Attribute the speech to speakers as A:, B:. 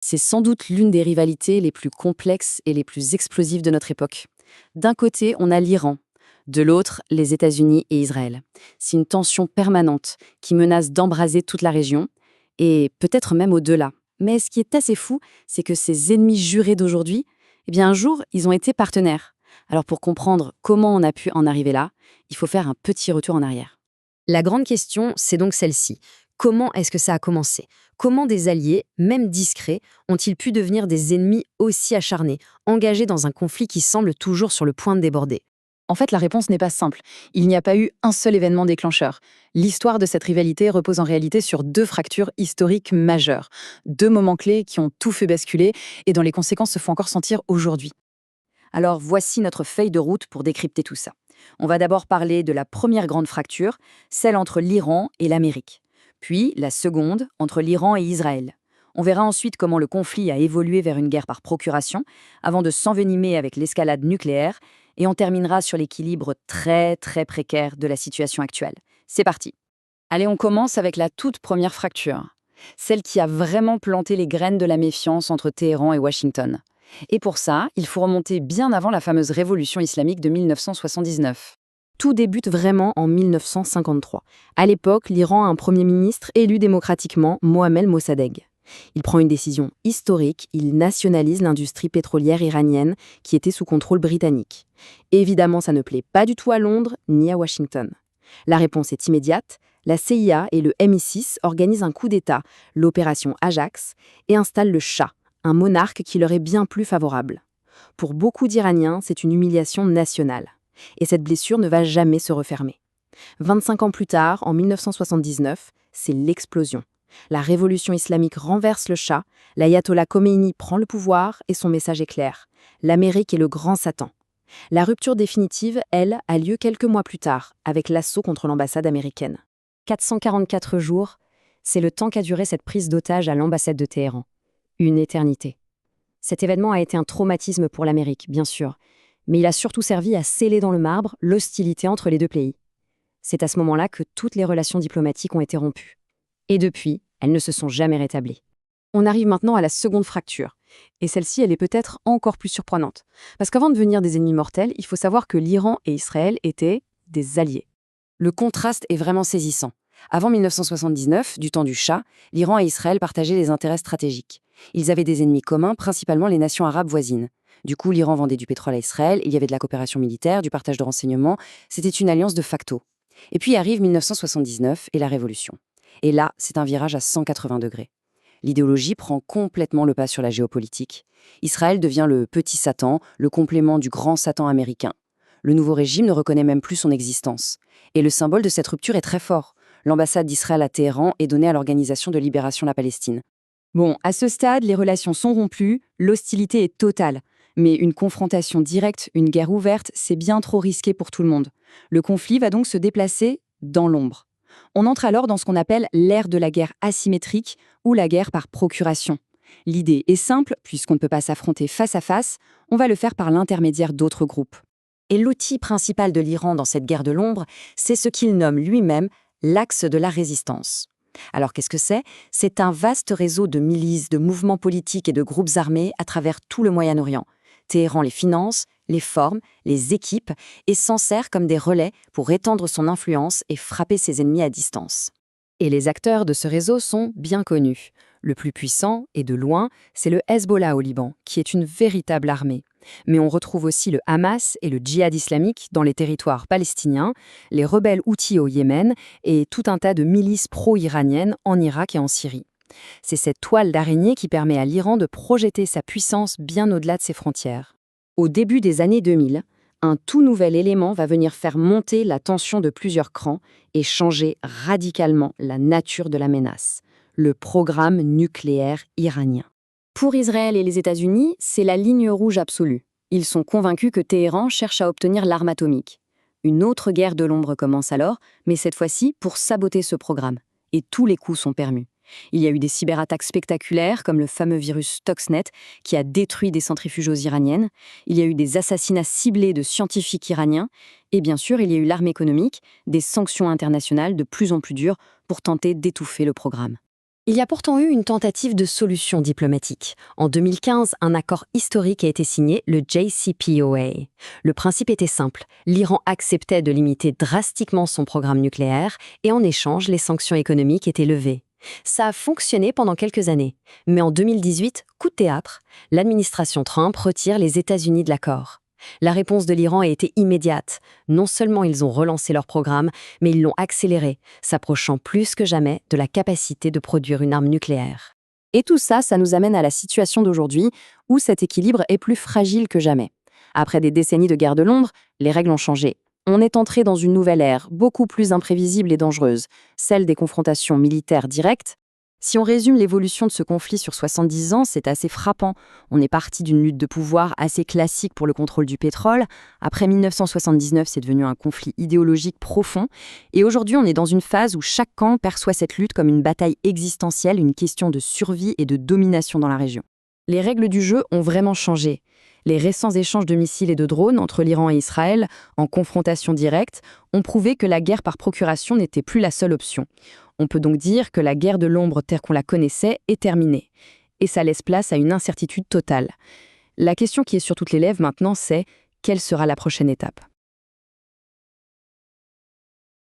A: C'est sans doute l'une des rivalités les plus complexes et les plus explosives de notre époque. D'un côté, on a l'Iran, de l'autre, les États-Unis et Israël. C'est une tension permanente qui menace d'embraser toute la région, et peut-être même au-delà. Mais ce qui est assez fou, c'est que ces ennemis jurés d'aujourd'hui, eh bien un jour, ils ont été partenaires. Alors pour comprendre comment on a pu en arriver là, il faut faire un petit retour en arrière.
B: La grande question, c'est donc celle-ci. Comment est-ce que ça a commencé? Comment des alliés, même discrets, ont-ils pu devenir des ennemis aussi acharnés, engagés dans un conflit qui semble toujours sur le point de déborder?
C: En fait, la réponse n'est pas simple. Il n'y a pas eu un seul événement déclencheur. L'histoire de cette rivalité repose en réalité sur deux fractures historiques majeures, deux moments clés qui ont tout fait basculer et dont les conséquences se font encore sentir aujourd'hui.
A: Alors voici notre feuille de route pour décrypter tout ça. On va d'abord parler de la première grande fracture, celle entre l'Iran et l'Amérique. Puis la seconde, entre l'Iran et Israël. On verra ensuite comment le conflit a évolué vers une guerre par procuration, avant de s'envenimer avec l'escalade nucléaire, et on terminera sur l'équilibre très très précaire de la situation actuelle. C'est parti. Allez, on commence avec la toute première fracture, celle qui a vraiment planté les graines de la méfiance entre Téhéran et Washington. Et pour ça, il faut remonter bien avant la fameuse révolution islamique de 1979.
B: Tout débute vraiment en 1953. À l'époque, l'Iran a un premier ministre élu démocratiquement, Mohammad Mossadegh. Il prend une décision historique, il nationalise l'industrie pétrolière iranienne qui était sous contrôle britannique. Évidemment, ça ne plaît pas du tout à Londres ni à Washington. La réponse est immédiate. La CIA et le MI6 organisent un coup d'État, l'opération Ajax, et installent le Shah, un monarque qui leur est bien plus favorable. Pour beaucoup d'Iraniens, c'est une humiliation nationale. Et cette blessure ne va jamais se refermer. 25 ans plus tard, en 1979, c'est l'explosion. La révolution islamique renverse le Shah, l'ayatollah Khomeini prend le pouvoir et son message est clair. L'Amérique est le grand Satan. La rupture définitive, elle, a lieu quelques mois plus tard, avec l'assaut contre l'ambassade américaine. 444 jours, c'est le temps qu'a duré cette prise d'otage à l'ambassade de Téhéran. Une éternité. Cet événement a été un traumatisme pour l'Amérique, bien sûr, mais il a surtout servi à sceller dans le marbre l'hostilité entre les deux pays. C'est à ce moment-là que toutes les relations diplomatiques ont été rompues. Et depuis, elles ne se sont jamais rétablies.
C: On arrive maintenant à la seconde fracture. Et celle-ci, elle est peut-être encore plus surprenante. Parce qu'avant de devenir des ennemis mortels, il faut savoir que l'Iran et Israël étaient des alliés.
A: Le contraste est vraiment saisissant. Avant 1979, du temps du Shah, l'Iran et Israël partageaient des intérêts stratégiques. Ils avaient des ennemis communs, principalement les nations arabes voisines. Du coup, l'Iran vendait du pétrole à Israël, il y avait de la coopération militaire, du partage de renseignements, c'était une alliance de facto. Et puis arrive 1979 et la révolution. Et là, c'est un virage à 180 degrés. L'idéologie prend complètement le pas sur la géopolitique. Israël devient le petit Satan, le complément du grand Satan américain. Le nouveau régime ne reconnaît même plus son existence. Et le symbole de cette rupture est très fort. L'ambassade d'Israël à Téhéran est donnée à l'Organisation de libération de la Palestine.
C: Bon, à ce stade, les relations sont rompues, l'hostilité est totale. Mais une confrontation directe, une guerre ouverte, c'est bien trop risqué pour tout le monde. Le conflit va donc se déplacer dans l'ombre. On entre alors dans ce qu'on appelle l'ère de la guerre asymétrique ou la guerre par procuration. L'idée est simple, puisqu'on ne peut pas s'affronter face à face, on va le faire par l'intermédiaire d'autres groupes.
B: Et l'outil principal de l'Iran dans cette guerre de l'ombre, c'est ce qu'il nomme lui-même l'axe de la résistance. Alors qu'est-ce que c'est? C'est un vaste réseau de milices, de mouvements politiques et de groupes armés à travers tout le Moyen-Orient. Téhéran les finance, les forme, les équipe et s'en sert comme des relais pour étendre son influence et frapper ses ennemis à distance. Et les acteurs de ce réseau sont bien connus. Le plus puissant, et de loin, c'est le Hezbollah au Liban, qui est une véritable armée. Mais on retrouve aussi le Hamas et le djihad islamique dans les territoires palestiniens, les rebelles houthis au Yémen et tout un tas de milices pro-iraniennes en Irak et en Syrie. C'est cette toile d'araignée qui permet à l'Iran de projeter sa puissance bien au-delà de ses frontières. Au début des années 2000, un tout nouvel élément va venir faire monter la tension de plusieurs crans et changer radicalement la nature de la menace, le programme nucléaire iranien.
A: Pour Israël et les États-Unis, c'est la ligne rouge absolue. Ils sont convaincus que Téhéran cherche à obtenir l'arme atomique. Une autre guerre de l'ombre commence alors, mais cette fois-ci pour saboter ce programme. Et tous les coups sont permis. Il y a eu des cyberattaques spectaculaires, comme le fameux virus Stuxnet, qui a détruit des centrifugeuses iraniennes. Il y a eu des assassinats ciblés de scientifiques iraniens. Et bien sûr, il y a eu l'arme économique, des sanctions internationales de plus en plus dures pour tenter d'étouffer le programme.
B: Il y a pourtant eu une tentative de solution diplomatique. En 2015, un accord historique a été signé, le JCPOA. Le principe était simple. L'Iran acceptait de limiter drastiquement son programme nucléaire et en échange, les sanctions économiques étaient levées. Ça a fonctionné pendant quelques années. Mais en 2018, coup de théâtre, l'administration Trump retire les États-Unis de l'accord. La réponse de l'Iran a été immédiate. Non seulement ils ont relancé leur programme, mais ils l'ont accéléré, s'approchant plus que jamais de la capacité de produire une arme nucléaire.
C: Et tout ça, ça nous amène à la situation d'aujourd'hui, où cet équilibre est plus fragile que jamais. Après des décennies de guerre de Londres, les règles ont changé. On est entré dans une nouvelle ère, beaucoup plus imprévisible et dangereuse, celle des confrontations militaires directes. Si on résume l'évolution de ce conflit sur 70 ans, c'est assez frappant. On est parti d'une lutte de pouvoir assez classique pour le contrôle du pétrole. Après 1979, c'est devenu un conflit idéologique profond. Et aujourd'hui, on est dans une phase où chaque camp perçoit cette lutte comme une bataille existentielle, une question de survie et de domination dans la région. Les règles du jeu ont vraiment changé. Les récents échanges de missiles et de drones entre l'Iran et Israël, en confrontation directe, ont prouvé que la guerre par procuration n'était plus la seule option. On peut donc dire que la guerre de l'ombre telle qu'on la connaissait est terminée. Et ça laisse place à une incertitude totale. La question qui est sur toutes les lèvres maintenant, c'est quelle sera la prochaine étape ?